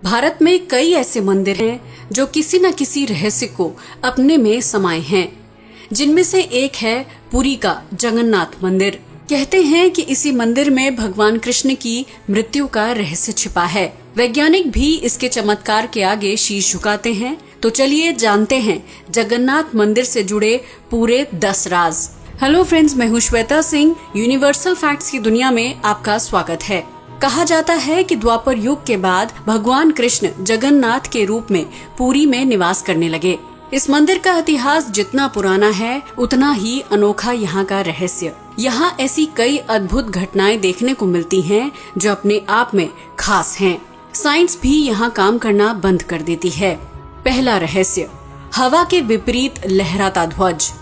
भारत में कई ऐसे मंदिर हैं जो किसी न किसी रहस्य को अपने में समाये हैं, जिनमें से एक है पुरी का जगन्नाथ मंदिर। कहते हैं कि इसी मंदिर में भगवान कृष्ण की मृत्यु का रहस्य छिपा है। वैज्ञानिक भी इसके चमत्कार के आगे शीश झुकाते हैं। तो चलिए जानते हैं जगन्नाथ मंदिर से जुड़े पूरे 10 राज। हेलो फ्रेंड्स, मैं हूँ श्वेता सिंह। यूनिवर्सल फैक्ट्स की दुनिया में आपका स्वागत है। कहा जाता है कि द्वापर युग के बाद भगवान कृष्ण जगन्नाथ के रूप में पुरी में निवास करने लगे। इस मंदिर का इतिहास जितना पुराना है उतना ही अनोखा यहाँ का रहस्य। यहाँ ऐसी कई अद्भुत घटनाएं देखने को मिलती हैं जो अपने आप में खास हैं। साइंस भी यहाँ काम करना बंद कर देती है। पहला रहस्य, हवा के विपरीत लहराता ध्वज।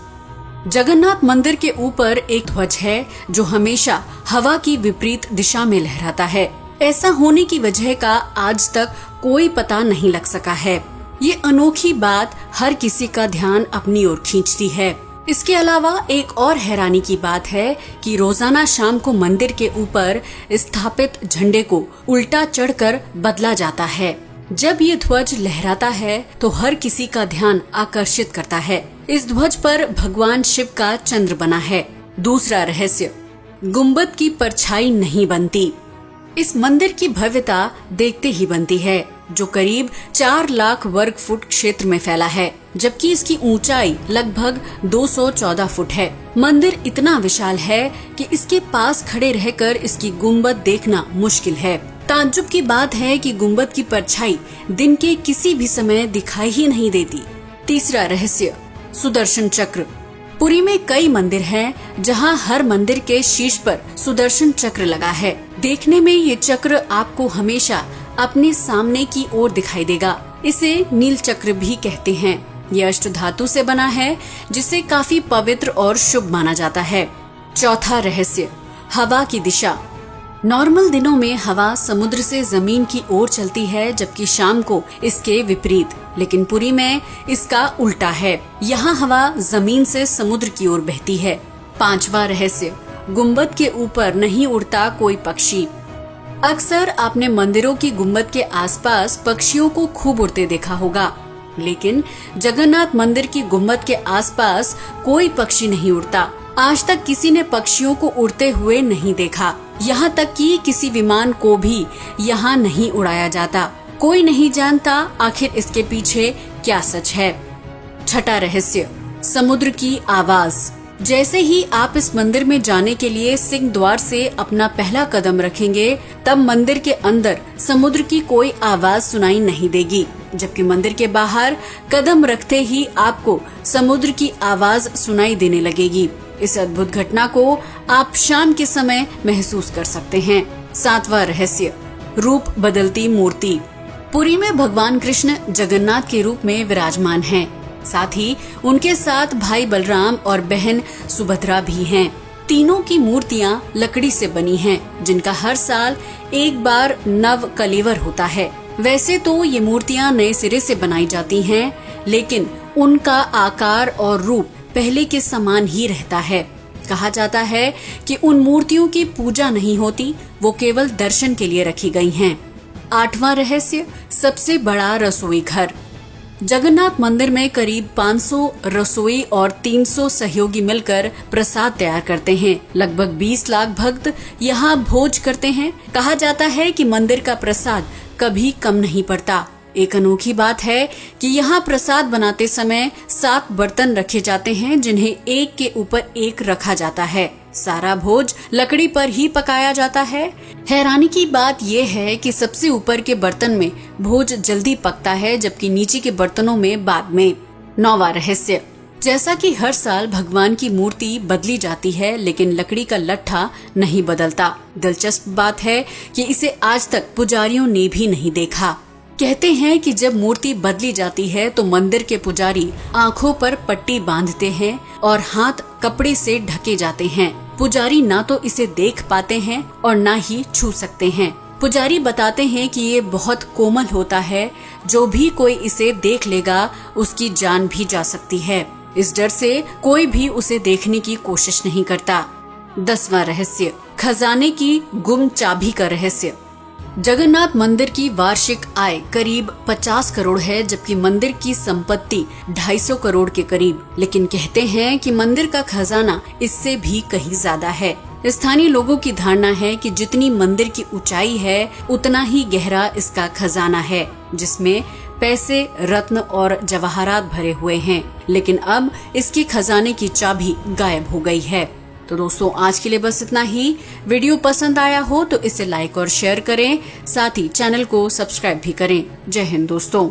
जगन्नाथ मंदिर के ऊपर एक ध्वज है जो हमेशा हवा की विपरीत दिशा में लहराता है। ऐसा होने की वजह का आज तक कोई पता नहीं लग सका है। ये अनोखी बात हर किसी का ध्यान अपनी ओर खींचती है। इसके अलावा एक और हैरानी की बात है कि रोजाना शाम को मंदिर के ऊपर स्थापित झंडे को उल्टा चढ़कर बदला जाता है। जब ये ध्वज लहराता है तो हर किसी का ध्यान आकर्षित करता है। इस ध्वज पर भगवान शिव का चंद्र बना है। दूसरा रहस्य, गुम्बद की परछाई नहीं बनती। इस मंदिर की भव्यता देखते ही बनती है, जो करीब 4 लाख वर्ग फुट क्षेत्र में फैला है, जबकि इसकी ऊंचाई लगभग 214 फुट है। मंदिर इतना विशाल है कि इसके पास खड़े रहकर इसकी गुम्बद देखना मुश्किल है। ताज्जुब की बात है कि गुम्बद की परछाई दिन के किसी भी समय दिखाई ही नहीं देती। तीसरा रहस्य, सुदर्शन चक्र। पुरी में कई मंदिर हैं जहां हर मंदिर के शीर्ष पर सुदर्शन चक्र लगा है। देखने में ये चक्र आपको हमेशा अपने सामने की ओर दिखाई देगा। इसे नील चक्र भी कहते हैं। यह अष्ट धातु से बना है, जिसे काफी पवित्र और शुभ माना जाता है। चौथा रहस्य, हवा की दिशा। नॉर्मल दिनों में हवा समुद्र से जमीन की ओर चलती है, जबकि शाम को इसके विपरीत। लेकिन पुरी में इसका उल्टा है। यहाँ हवा जमीन से समुद्र की ओर बहती है। पांचवा रहस्य, गुम्बद के ऊपर नहीं उड़ता कोई पक्षी। अक्सर आपने मंदिरों की गुम्बद के आसपास पक्षियों को खूब उड़ते देखा होगा, लेकिन जगन्नाथ मंदिर की गुम्बद के आसपास कोई पक्षी नहीं उड़ता। आज तक किसी ने पक्षियों को उड़ते हुए नहीं देखा। यहाँ तक कि किसी विमान को भी यहाँ नहीं उड़ाया जाता। कोई नहीं जानता आखिर इसके पीछे क्या सच है। छठा रहस्य, समुद्र की आवाज। जैसे ही आप इस मंदिर में जाने के लिए सिंह द्वार से अपना पहला कदम रखेंगे, तब मंदिर के अंदर समुद्र की कोई आवाज सुनाई नहीं देगी, जबकि मंदिर के बाहर कदम रखते ही आपको समुद्र की आवाज सुनाई देने लगेगी। इस अद्भुत घटना को आप शाम के समय महसूस कर सकते हैं। सातवां रहस्य, रूप बदलती मूर्ति। पुरी में भगवान कृष्ण जगन्नाथ के रूप में विराजमान हैं। साथ ही उनके साथ भाई बलराम और बहन सुभद्रा भी हैं। तीनों की मूर्तियां लकड़ी से बनी हैं, जिनका हर साल एक बार नव कलेवर होता है। वैसे तो ये मूर्तियां नए सिरे से बनाई जाती हैं, लेकिन उनका आकार और रूप पहले के समान ही रहता है। कहा जाता है कि उन मूर्तियों की पूजा नहीं होती, वो केवल दर्शन के लिए रखी गई हैं। आठवां रहस्य, सबसे बड़ा रसोई घर। जगन्नाथ मंदिर में करीब 500 रसोई और 300 सहयोगी मिलकर प्रसाद तैयार करते हैं। लगभग 20 लाख भक्त यहाँ भोज करते हैं। कहा जाता है कि मंदिर का प्रसाद कभी कम नहीं पड़ता। एक अनोखी बात है कि यहाँ प्रसाद बनाते समय 7 बर्तन रखे जाते हैं, जिन्हें एक के ऊपर एक रखा जाता है। सारा भोज लकड़ी पर ही पकाया जाता है। हैरानी की बात यह है कि सबसे ऊपर के बर्तन में भोज जल्दी पकता है, जबकि नीचे के बर्तनों में बाद में। 9वां रहस्य, जैसा कि हर साल भगवान की मूर्ति बदली जाती है, लेकिन लकड़ी का लट्ठा नहीं बदलता। दिलचस्प बात है कि इसे आज तक पुजारियों ने भी नहीं देखा। कहते हैं कि जब मूर्ति बदली जाती है तो मंदिर के पुजारी आंखों पर पट्टी बांधते हैं और हाथ कपड़े से ढके जाते हैं। पुजारी ना तो इसे देख पाते हैं और ना ही छू सकते हैं। पुजारी बताते हैं कि ये बहुत कोमल होता है, जो भी कोई इसे देख लेगा उसकी जान भी जा सकती है। इस डर से कोई भी उसे देखने की कोशिश नहीं करता। 10वां रहस्य, खजाने की गुम चाबी का रहस्य। जगन्नाथ मंदिर की वार्षिक आय करीब 50 करोड़ है, जबकि मंदिर की संपत्ति 250 करोड़ के करीब। लेकिन कहते हैं कि मंदिर का खजाना इससे भी कहीं ज्यादा है। स्थानीय लोगों की धारणा है कि जितनी मंदिर की ऊंचाई है उतना ही गहरा इसका खजाना है, जिसमें पैसे, रत्न और जवाहरात भरे हुए हैं। लेकिन अब इसके खजाने की चाबी गायब हो गई है। तो दोस्तों, आज के लिए बस इतना ही। वीडियो पसंद आया हो तो इसे लाइक और शेयर करें, साथ ही चैनल को सब्सक्राइब भी करें। जय हिंद दोस्तों।